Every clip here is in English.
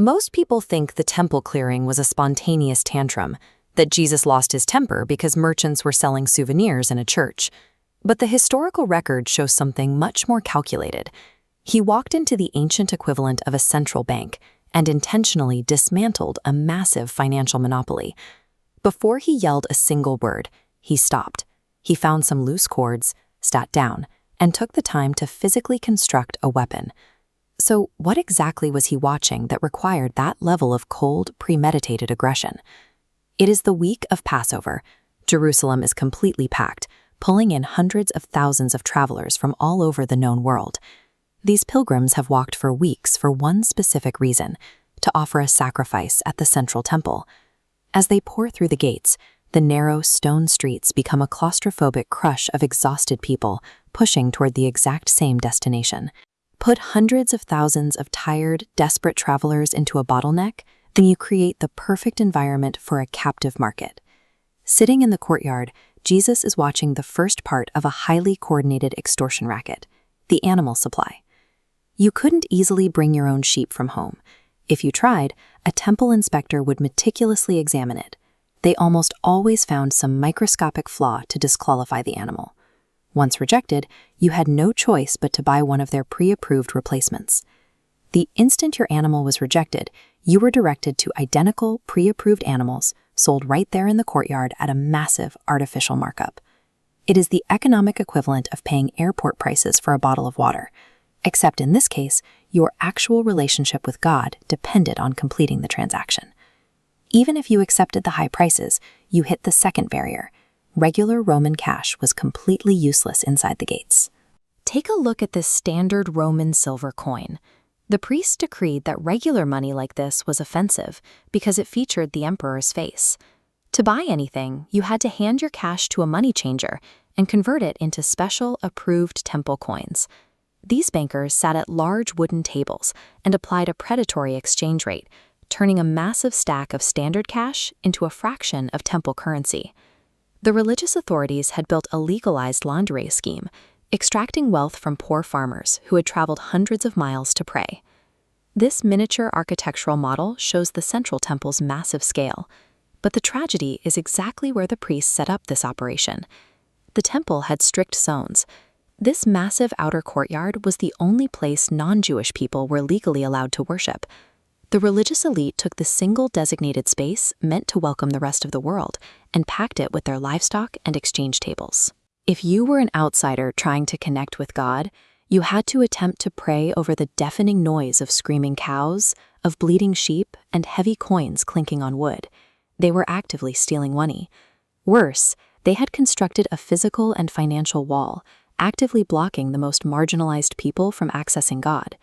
Most people think the temple clearing was a spontaneous tantrum, that Jesus lost his temper because merchants were selling souvenirs in a church. But the historical record shows something much more calculated. He walked into the ancient equivalent of a central bank and intentionally dismantled a massive financial monopoly. Before he yelled a single word, he stopped. He found some loose cords, sat down, and took the time to physically construct a weapon. So what exactly was he watching that required that level of cold, premeditated aggression? It is the week of Passover. Jerusalem is completely packed, pulling in hundreds of thousands of travelers from all over the known world. These pilgrims have walked for weeks for one specific reason: to offer a sacrifice at the central temple. As they pour through the gates, the narrow stone streets become a claustrophobic crush of exhausted people pushing toward the exact same destination. Put hundreds of thousands of tired, desperate travelers into a bottleneck, then you create the perfect environment for a captive market. Sitting in the courtyard, Jesus is watching the first part of a highly coordinated extortion racket, the animal supply. You couldn't easily bring your own sheep from home. If you tried, a temple inspector would meticulously examine it. They almost always found some microscopic flaw to disqualify the animal. Once rejected, you had no choice but to buy one of their pre-approved replacements. The instant your animal was rejected, you were directed to identical pre-approved animals sold right there in the courtyard at a massive artificial markup. It is the economic equivalent of paying airport prices for a bottle of water, except in this case, your actual relationship with God depended on completing the transaction. Even if you accepted the high prices, you hit the second barrier. Regular Roman cash was completely useless inside the gates. Take a look at this standard Roman silver coin. The priests decreed that regular money like this was offensive because it featured the emperor's face. To buy anything, you had to hand your cash to a money changer and convert it into special, approved temple coins. These bankers sat at large wooden tables and applied a predatory exchange rate, turning a massive stack of standard cash into a fraction of temple currency. The religious authorities had built a legalized laundry scheme, extracting wealth from poor farmers who had traveled hundreds of miles to pray. This miniature architectural model shows the central temple's massive scale, but the tragedy is exactly where the priests set up this operation. The temple had strict zones. This massive outer courtyard was the only place non-Jewish people were legally allowed to worship. The religious elite took the single designated space meant to welcome the rest of the world and packed it with their livestock and exchange tables. If you were an outsider trying to connect with God, you had to attempt to pray over the deafening noise of screaming cows, of bleating sheep, and heavy coins clinking on wood. They were actively stealing money. Worse, they had constructed a physical and financial wall, actively blocking the most marginalized people from accessing God.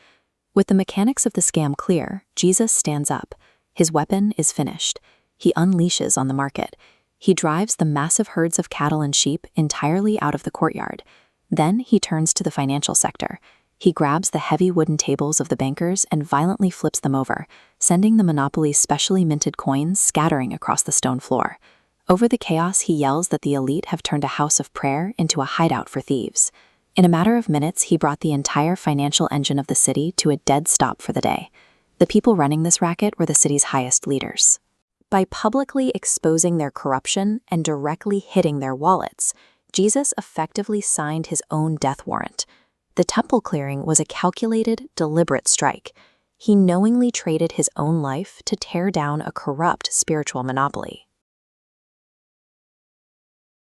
With the mechanics of the scam clear, Jesus stands up. His weapon is finished. He unleashes on the market. He drives the massive herds of cattle and sheep entirely out of the courtyard. Then he turns to the financial sector. He grabs the heavy wooden tables of the bankers and violently flips them over, sending the monopoly's specially minted coins scattering across the stone floor. Over the chaos, he yells that the elite have turned a house of prayer into a hideout for thieves. In a matter of minutes, he brought the entire financial engine of the city to a dead stop for the day. The people running this racket were the city's highest leaders. By publicly exposing their corruption and directly hitting their wallets, Jesus effectively signed his own death warrant. The temple clearing was a calculated, deliberate strike. He knowingly traded his own life to tear down a corrupt spiritual monopoly.